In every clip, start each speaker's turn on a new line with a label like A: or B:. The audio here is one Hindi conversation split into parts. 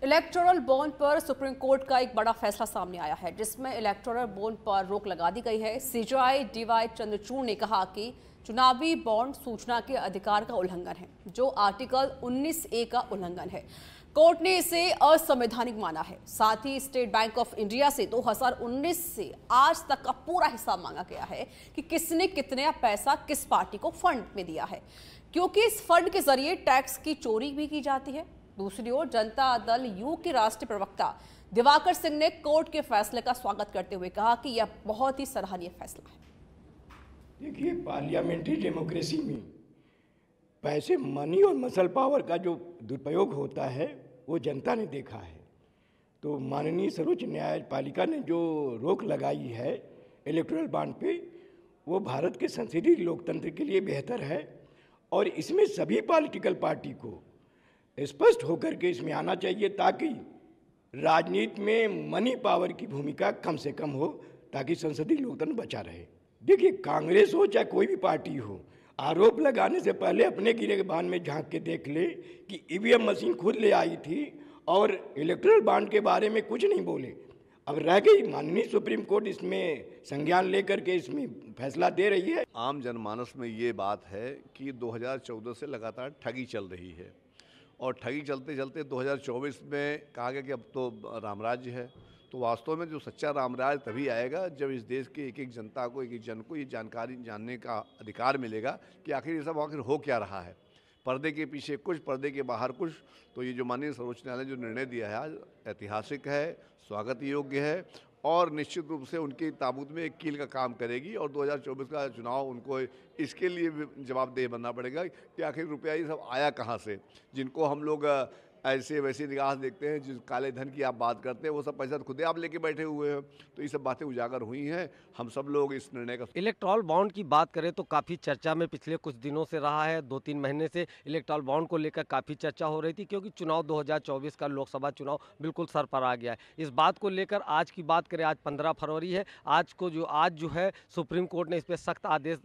A: इलेक्टोरल बॉन्ड पर सुप्रीम कोर्ट का एक बड़ा फैसला सामने आया है, जिसमें इलेक्टोरल बॉन्ड पर रोक लगा दी गई है। सीजेआई डीवाई चंद्रचूड़ ने कहा कि चुनावी बॉन्ड सूचना के अधिकार का उल्लंघन है, जो आर्टिकल 19A का उल्लंघन है। कोर्ट ने इसे असंवैधानिक माना है। साथ ही स्टेट बैंक ऑफ इंडिया से 2019 से आज तक का पूरा हिसाब मांगा गया है कि किसने कितना पैसा किस पार्टी को फंड में दिया है, क्योंकि इस फंड के जरिए टैक्स की चोरी भी की जाती है। दूसरी ओर जनता दल यू के राष्ट्रीय प्रवक्ता दिवाकर सिंह ने कोर्ट के फैसले का स्वागत करते हुए कहा कि यह बहुत ही सराहनीय फैसला है।
B: देखिए, पार्लियामेंट्री डेमोक्रेसी में पैसे, मनी और मसल पावर का जो दुरुपयोग होता है वो जनता ने देखा है। तो माननीय सर्वोच्च न्यायपालिका ने जो रोक लगाई है इलेक्टोरल बॉन्ड पे, वो भारत के संसदीय लोकतंत्र के लिए बेहतर है और इसमें सभी पॉलिटिकल पार्टी को स्पष्ट होकर के इसमें आना चाहिए, ताकि राजनीति में मनी पावर की भूमिका कम से कम हो, ताकि संसदीय लोकतंत्र बचा रहे। देखिए, कांग्रेस हो चाहे कोई भी पार्टी हो, आरोप लगाने से पहले अपने गिरेबान में झांक के देख ले कि ईवीएम मशीन खुद ले आई थी और इलेक्टोरल बॉन्ड के बारे में कुछ नहीं बोले। अब रह गई, माननीय सुप्रीम कोर्ट इसमें संज्ञान लेकर के इसमें फैसला दे रही है।
C: आम जनमानस में ये बात है कि 2014 से लगातार ठगी चल रही है और ठगी चलते चलते 2024 में कहा गया कि अब तो रामराज्य है। तो वास्तव में जो सच्चा रामराज तभी आएगा जब इस देश के एक एक जनता को, एक एक जन को ये जानकारी जानने का अधिकार मिलेगा कि आखिर ये सब आखिर हो क्या रहा है। पर्दे के पीछे कुछ, पर्दे के बाहर कुछ। तो ये जो माननीय सर्वोच्च न्यायालय जो निर्णय दिया है आज, ऐतिहासिक है, स्वागत योग्य है और निश्चित रूप से उनकी ताबूत में एक कील का काम करेगी। और 2024 का चुनाव उनको इसके लिए भी जवाबदेह बनना पड़ेगा कि आखिर रुपया ये सब आया कहाँ से। जिनको हम लोग ऐसे वैसे निगाह देखते हैं, जिस काले धन की आप बात करते हैं, वो सब पैसा खुद आप लेके बैठे हुए हैं। तो ये सब बातें उजागर हुई हैं। हम सब लोग इस निर्णय का
D: इलेक्टोरल बॉन्ड की बात करें तो काफ़ी चर्चा में पिछले कुछ दिनों से रहा है। 2-3 महीने से इलेक्टोरल बॉन्ड को लेकर काफ़ी चर्चा हो रही थी, क्योंकि चुनाव 2024 का लोकसभा चुनाव बिल्कुल सर पर आ गया है। इस बात को लेकर आज की बात करें, आज 15 फरवरी है। आज जो है सुप्रीम कोर्ट ने इस पर सख्त आदेश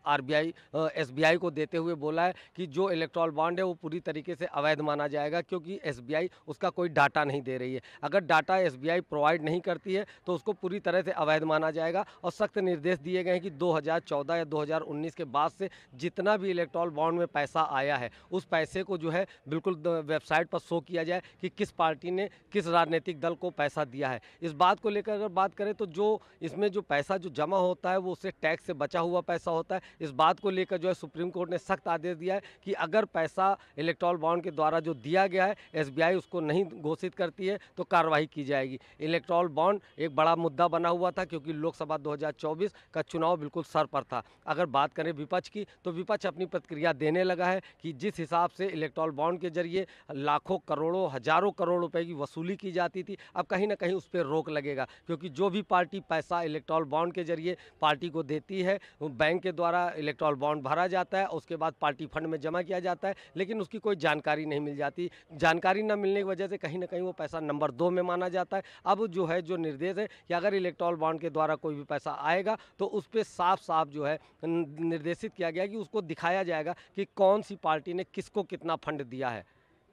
D: RBI SBI को देते हुए बोला है कि जो इलेक्टोरल बॉन्ड है वो पूरी तरीके से अवैध माना जाएगा, क्योंकि SBI उसका कोई डाटा नहीं दे रही है। अगर डाटा SBI प्रोवाइड नहीं करती है तो उसको पूरी तरह से अवैध माना जाएगा। और सख्त निर्देश दिए गए हैं कि 2014 या 2019 के बाद से जितना भी इलेक्टोरल बॉन्ड में पैसा आया है, उस पैसे को जो है बिल्कुल वेबसाइट पर शो किया जाए कि किस पार्टी ने किस राजनीतिक दल को पैसा दिया है। इस बात को लेकर अगर बात करें तो जो इसमें जो पैसा जो जमा होता है वो उससे टैक्स से बचा हुआ पैसा होता है। इस बात को लेकर जो है सुप्रीम कोर्ट ने सख्त आदेश दिया है कि अगर पैसा इलेक्टोरल बॉन्ड के द्वारा जो दिया गया है SBI उसको नहीं घोषित करती है तो कार्रवाई की जाएगी। इलेक्टोरल बॉन्ड एक बड़ा मुद्दा बना हुआ था, क्योंकि लोकसभा 2024 का चुनाव बिल्कुल सर पर था। अगर बात करें विपक्ष की, तो विपक्ष अपनी प्रतिक्रिया देने लगा है कि जिस हिसाब से इलेक्टोरल बॉन्ड के जरिए लाखों करोड़ों हजारों करोड़ रुपए की वसूली की जाती थी, अब कहीं ना कहीं उस पर रोक लगेगा। क्योंकि जो भी पार्टी पैसा इलेक्टोरल बॉन्ड के जरिए पार्टी को देती है, वो बैंक के द्वारा इलेक्टोरल बॉन्ड भरा जाता है, उसके बाद पार्टी फंड में जमा किया जाता है, लेकिन उसकी कोई जानकारी नहीं मिल जाती। जानकारी न मिलने की वजह से कहीं ना कहीं वो पैसा नंबर 2 में माना जाता है। अब जो है जो निर्देश है कि अगर इलेक्टोरल बॉन्ड के द्वारा कोई भी पैसा आएगा तो उस पर साफ साफ जो है निर्देशित किया गया कि उसको दिखाया जाएगा कि कौन सी पार्टी ने किसको कितना फंड दिया है।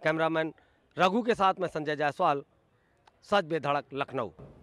D: कैमरामैन रघु के साथ मैं संजय जायसवाल, सच बेधड़क, लखनऊ।